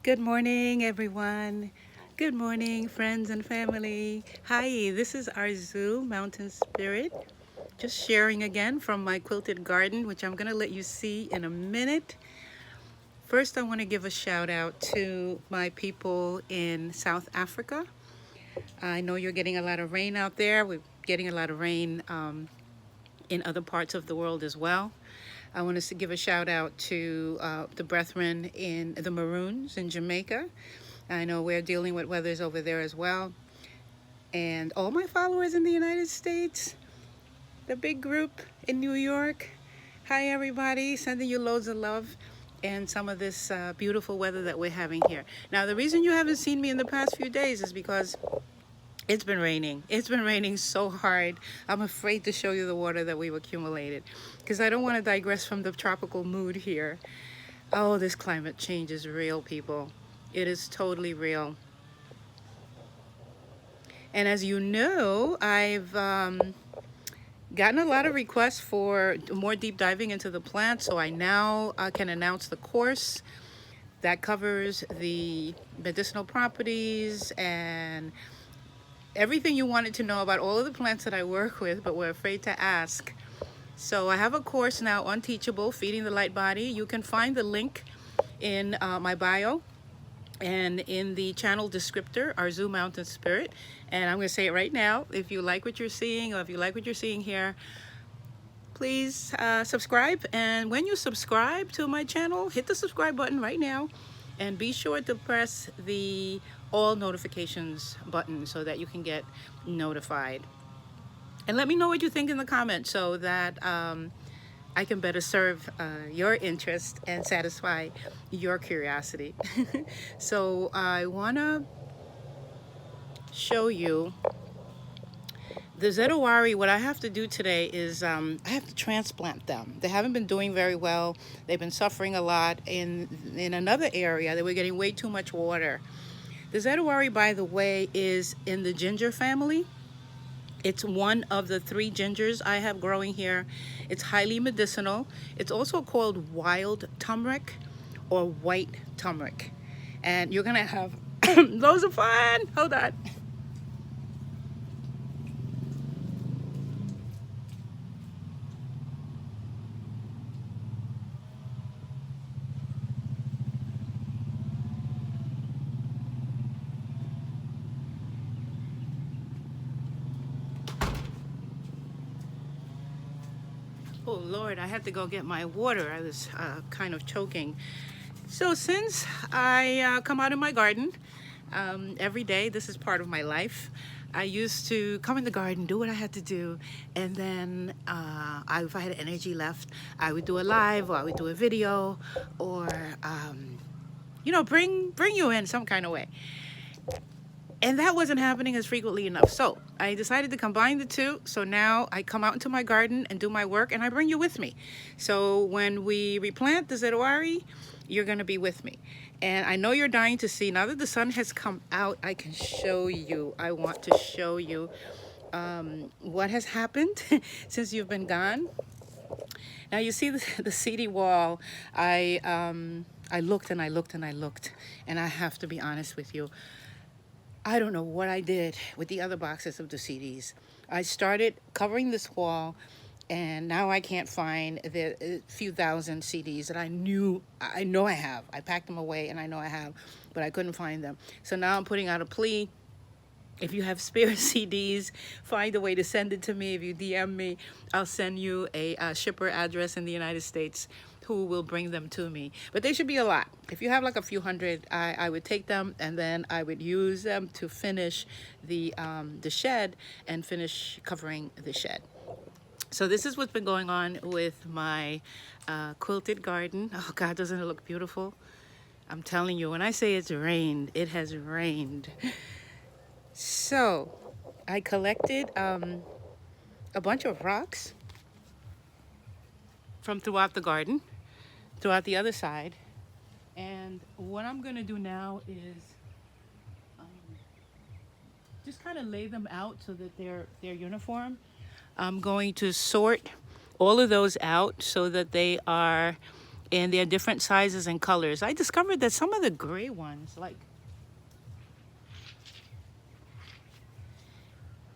Good morning, everyone. Good morning, friends and family. Hi, this is our zoo, Mountain Spirit. Just sharing again from my quilted garden, which I'm going to let you see in a minute. First, I want to give a shout out to my people in South Africa. I know you're getting a lot of rain out there. We're getting a lot of rain in other parts of the world as well. I want to give a shout out to the brethren in the Maroons in Jamaica. I know we're dealing with weathers over there as well. And all my followers in the United States, the big group in New York. Hi, everybody. Sending you loads of love and some of this beautiful weather that we're having here. Now, the reason you haven't seen me in the past few days is because it's been raining. It's been raining so hard. I'm afraid to show you the water that we've accumulated because I don't want to digress from the tropical mood here. Oh, this climate change is real, people. It is totally real. And as you know, I've gotten a lot of requests for more deep diving into the plant, so I now can announce the course that covers the medicinal properties and everything you wanted to know about all of the plants that I work with, but were afraid to ask. So I have a course now on Teachable, Feeding the Light Body. You can find the link in my bio and in the channel descriptor, our Zoo Mountain Spirit. And I'm going to say it right now. If you like what you're seeing, or if you like what you're seeing here, please subscribe. And when you subscribe to my channel, hit the subscribe button right now. And be sure to press the all notifications button so that you can get notified. And let me know what you think in the comments so that I can better serve your interest and satisfy your curiosity. So I want to show you the ZEDOARY. What I have to do today is I have to transplant them. They haven't been doing very well. They've been suffering a lot in another area. They were getting way too much water. The ZEDOARY, by the way, is in the ginger family. It's one of the 3 gingers I have growing here. It's highly medicinal. It's also called wild turmeric or white turmeric. And you're gonna have loads of fun. Hold on. Oh Lord, I had to go get my water. I was kind of choking. So since I come out of my garden every day, this is part of my life. I used to come in the garden, do what I had to do, and then if I had energy left, I would do a live, or I would do a video, or you know, bring you in some kind of way. And that wasn't happening as frequently enough. So I decided to combine the two. So now I come out into my garden and do my work, and I bring you with me. So when we replant the ZEDOARY, you're going to be with me. And I know you're dying to see. Now that the sun has come out, I can show you. I want to show you what has happened since you've been gone. Now you see the CD wall. I looked and I looked and I looked. And I have to be honest with you. I don't know what I did with the other boxes of the CDs. I started covering this wall, and now I can't find the few thousand CDs that I know I have. I packed them away, and I know I have, but I couldn't find them. So now I'm putting out a plea. If you have spare CDs, find a way to send it to me. If you DM me, I'll send you a shipper address in the United States who will bring them to me. But they should be a lot. If you have like a few hundred, I would take them, and then I would use them to finish the shed and finish covering the shed. So this is what's been going on with my quilted garden. Oh God, doesn't it look beautiful? I'm telling you, when I say it's rained, it has rained. So I collected a bunch of rocks from throughout the garden, throughout the other side. And what I'm going to do now is just kind of lay them out so that they're uniform. I'm going to sort all of those out so that they are and they're different sizes and colors. I discovered that some of the gray ones, like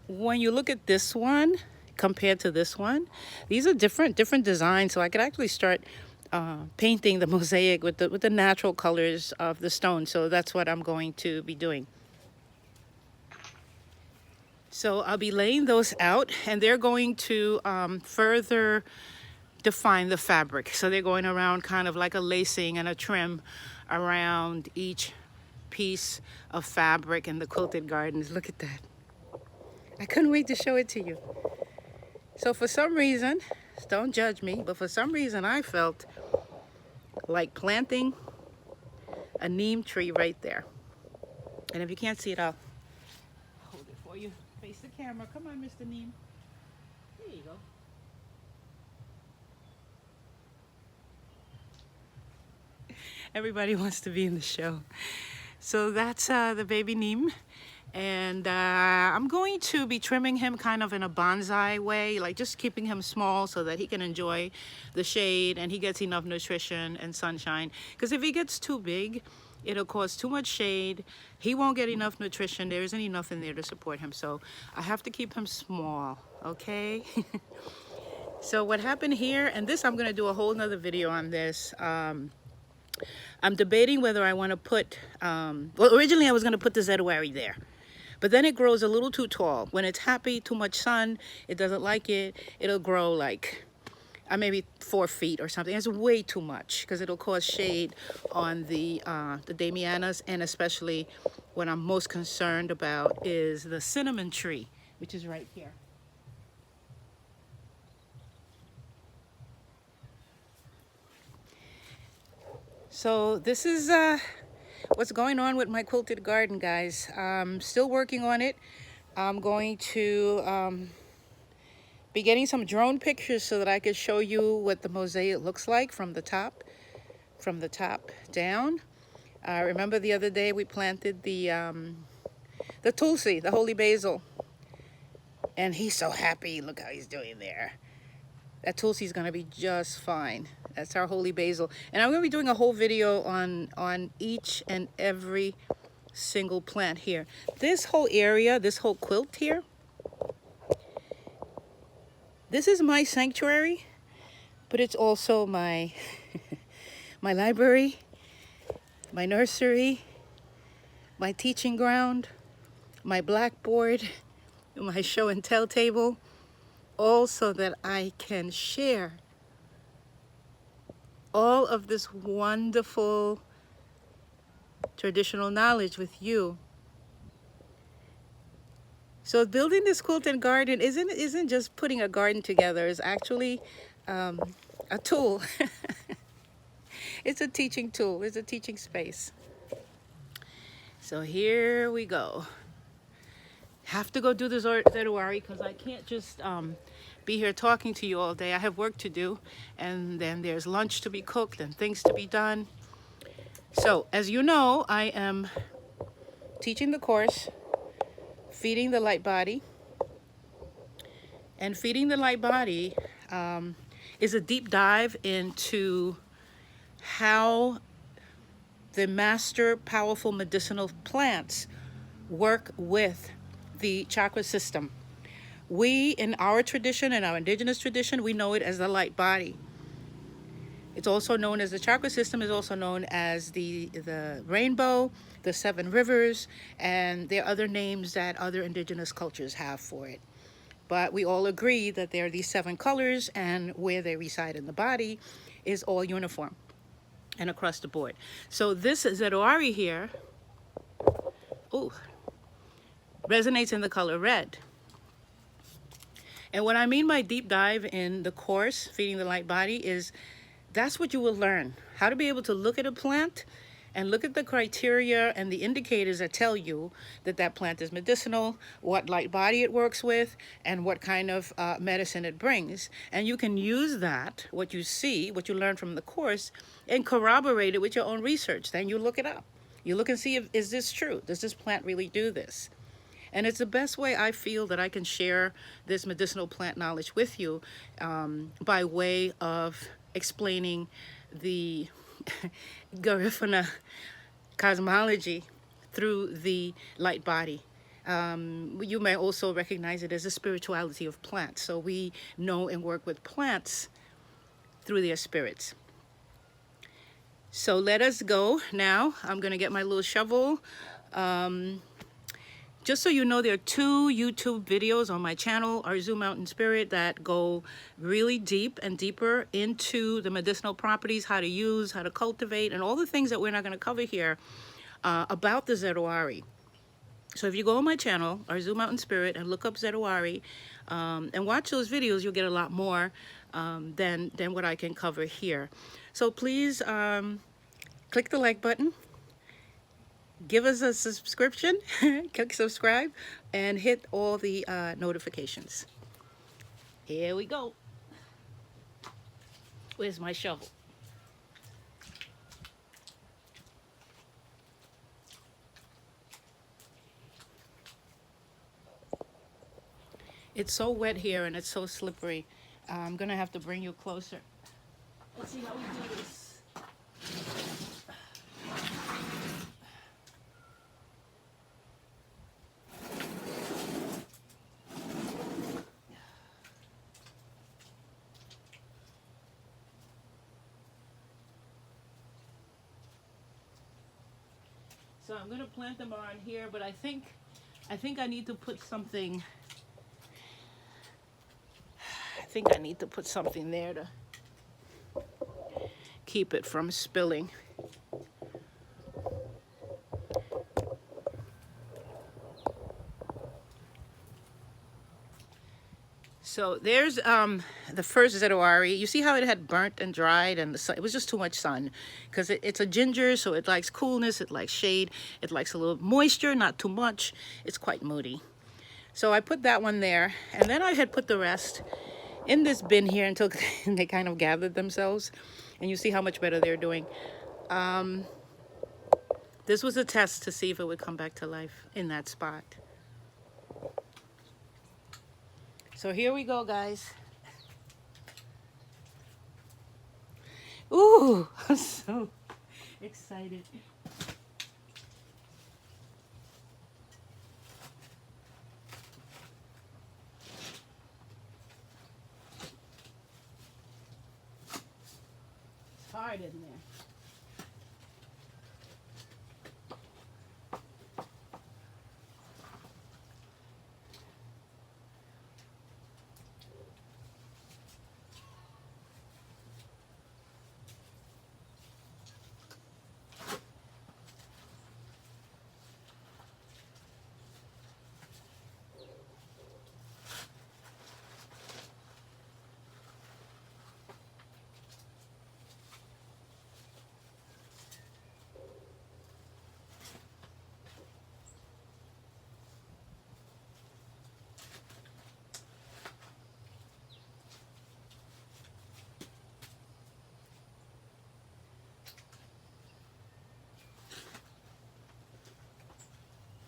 when you look at this one compared to this one, these are different designs. So I could actually start painting the mosaic with the natural colors of the stone. So that's what I'm going to be doing. So I'll be laying those out, and they're going to further define the fabric. So they're going around kind of like a lacing and a trim around each piece of fabric in the quilted gardens. Look at that. I couldn't wait to show it to you. So for some reason, don't judge me, but for some reason I felt like planting a neem tree right there. And if you can't see it, I'll hold it for you. Face the camera. Come on, Mr. Neem. There you go. Everybody wants to be in the show. So that's the baby neem. And I'm going to be trimming him kind of in a bonsai way, like just keeping him small so that he can enjoy the shade and he gets enough nutrition and sunshine. Because if he gets too big, it'll cause too much shade. He won't get enough nutrition. There isn't enough in there to support him. So I have to keep him small, okay? So what happened here, and this I'm going to do a whole nother video on this. I'm debating whether I want to put, well, originally I was going to put the ZEDOARY there. But then it grows a little too tall. When it's happy, too much sun, it doesn't like it. It'll grow like maybe 4 feet or something. It's way too much because it'll cause shade on the Damianas, and especially what I'm most concerned about is the cinnamon tree, which is right here. So this is what's going on with my quilted garden, guys. I'm still working on it. I'm going to be getting some drone pictures so that I can show you what the mosaic looks like from the top down. Remember the other day we planted the tulsi, the holy basil, and he's so happy. Look how he's doing there. That tulsi is going to be just fine. That's our holy basil. And I'm going to be doing a whole video on each and every single plant here. This whole area, this whole quilt here, this is my sanctuary, but it's also my my library, my nursery, my teaching ground, my blackboard, my show and tell table, all so that I can share all of this wonderful traditional knowledge with you. So building this quilted garden isn't just putting a garden together. It's actually a tool. It's a teaching tool. It's a teaching space. So here we go. Have to go do the ZEDOARY because I can't just be here talking to you all day. I have work to do, and then there's lunch to be cooked and things to be done. So as you know, I am teaching the course, Feeding the Light Body. And Feeding the Light Body is a deep dive into how the master powerful medicinal plants work with the chakra system. We, in our tradition, in our indigenous tradition, we know it as the light body. It's also known as the chakra system, is also known as the rainbow, the 7 rivers, and there are other names that other indigenous cultures have for it. But we all agree that there are these 7 colors, and where they reside in the body is all uniform and across the board. So this ZEDOARY here, resonates in the color red. And what I mean by deep dive in the course, Feeding the Light Body, is that's what you will learn. How to be able to look at a plant and look at the criteria and the indicators that tell you that that plant is medicinal, what light body it works with, and what kind of medicine it brings. And you can use that, what you see, what you learn from the course, and corroborate it with your own research. Then you look it up. You look and see, is this true? Does this plant really do this? And it's the best way I feel that I can share this medicinal plant knowledge with you by way of explaining the Garifuna cosmology through the light body. You may also recognize it as a spirituality of plants. So we know and work with plants through their spirits. So let us go now. I'm going to get my little shovel. Just so you know, there are 2 YouTube videos on my channel, Arzu Mountain Spirit, that go really deep and deeper into the medicinal properties, how to use, how to cultivate, and all the things that we're not going to cover here about the ZEDOARY. So if you go on my channel, Arzu Mountain Spirit, and look up ZEDOARY and watch those videos, you'll get a lot more than what I can cover here. So please click the like button. Give us a subscription, click subscribe, and hit all the notifications. Here we go. Where's my shovel? It's so wet here and it's so slippery. I'm gonna have to bring you closer. Let's see how we do this. So I'm gonna plant them around here, but I think I need to put something. I think I need to put something there to keep it from spilling. So there's the first ZEDOARY. You see how it had burnt and dried, and it was just too much sun, because it's a ginger, so it likes coolness, it likes shade, it likes a little moisture, not too much. It's quite moody. So I put that one there, and then I had put the rest in this bin here until they kind of gathered themselves, and you see how much better they're doing. This was a test to see if it would come back to life in that spot. So here we go, guys. Ooh, I'm so excited. It's hard in there.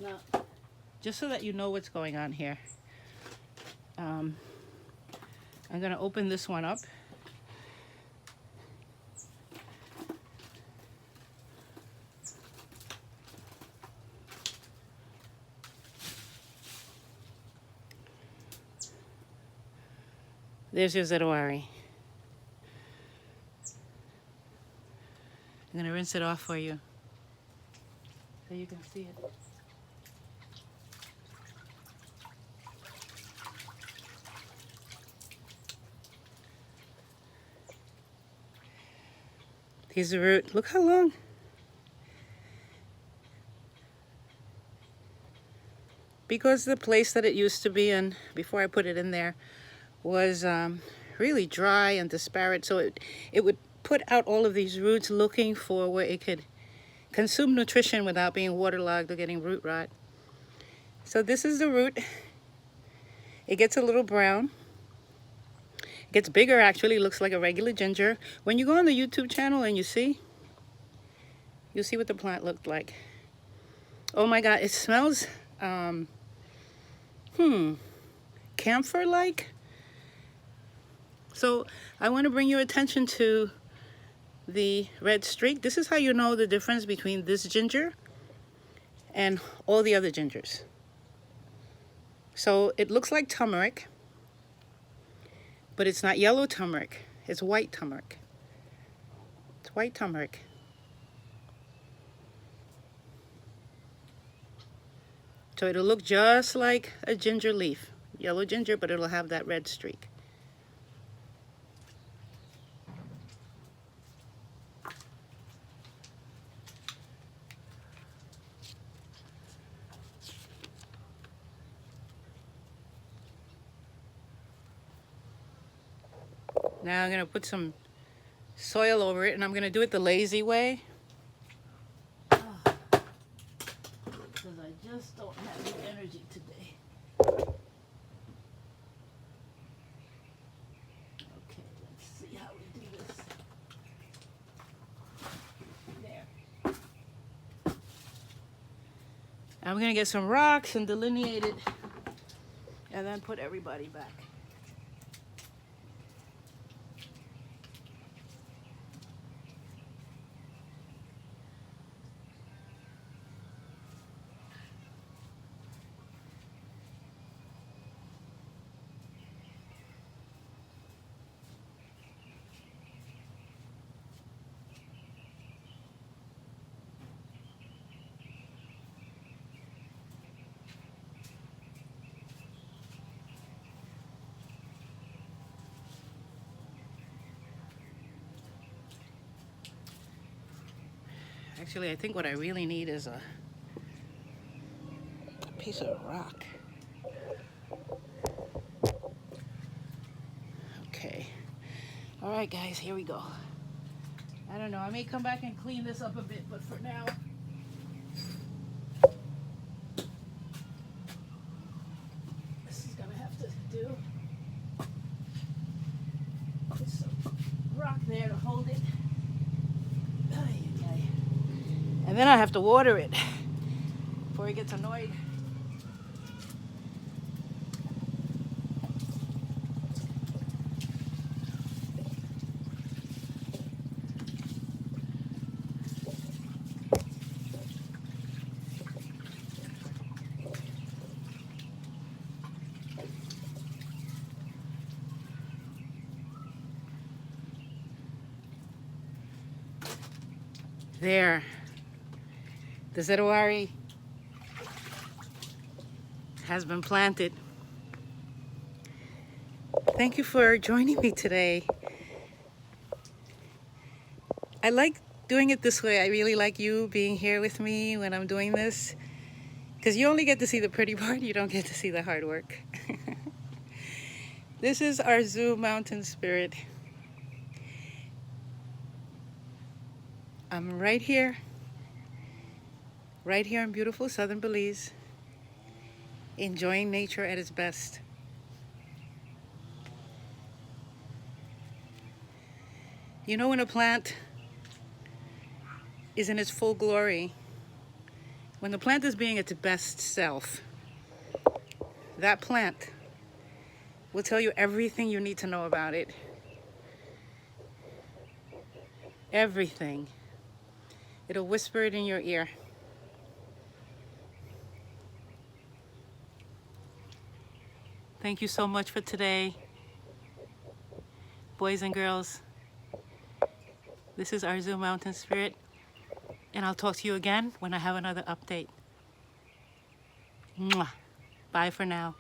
Now, just so that you know what's going on here, I'm going to open this one up. There's your ZEDOARY. I'm going to rinse it off for you so you can see it. Here's the root. Look how long. Because the place that it used to be in, before I put it in there, was really dry and disparate. So it would put out all of these roots looking for where it could consume nutrition without being waterlogged or getting root rot. So this is the root. It gets a little brown. It gets bigger, actually. Looks like a regular ginger. When you go on the YouTube channel and you'll see what the plant looked like. Oh my God, it smells camphor-like. So I want to bring your attention to the red streak. This is how you know the difference between this ginger and all the other gingers. So it looks like turmeric, but it's not yellow turmeric. It's white turmeric. It's white turmeric. So it'll look just like a ginger leaf. Yellow ginger, but it'll have that red streak. Now I'm going to put some soil over it, and I'm going to do it the lazy way. Because I just don't have the energy today. Okay, let's see how we do this. There. I'm going to get some rocks and delineate it, and then put everybody back. Actually, I think what I really need is a piece of rock. Okay. All right, guys, here we go. I don't know. I may come back and clean this up a bit, but for now, this is going to have to do. Put some rock there to hold it. And then I have to water it before it gets annoyed. There. The ZEDOARY has been planted. Thank you for joining me today. I like doing it this way. I really like you being here with me when I'm doing this, because you only get to see the pretty part, you don't get to see the hard work. This is our Zoo Mountain Spirit. I'm right here in beautiful southern Belize, enjoying nature at its best. You know, when a plant is in its full glory, when the plant is being its best self, that plant will tell you everything you need to know about it. Everything. It'll whisper it in your ear. Thank you so much for today, boys and girls. This is our Zoo Mountain Spirit, and I'll talk to you again when I have another update. Mwah. Bye for now.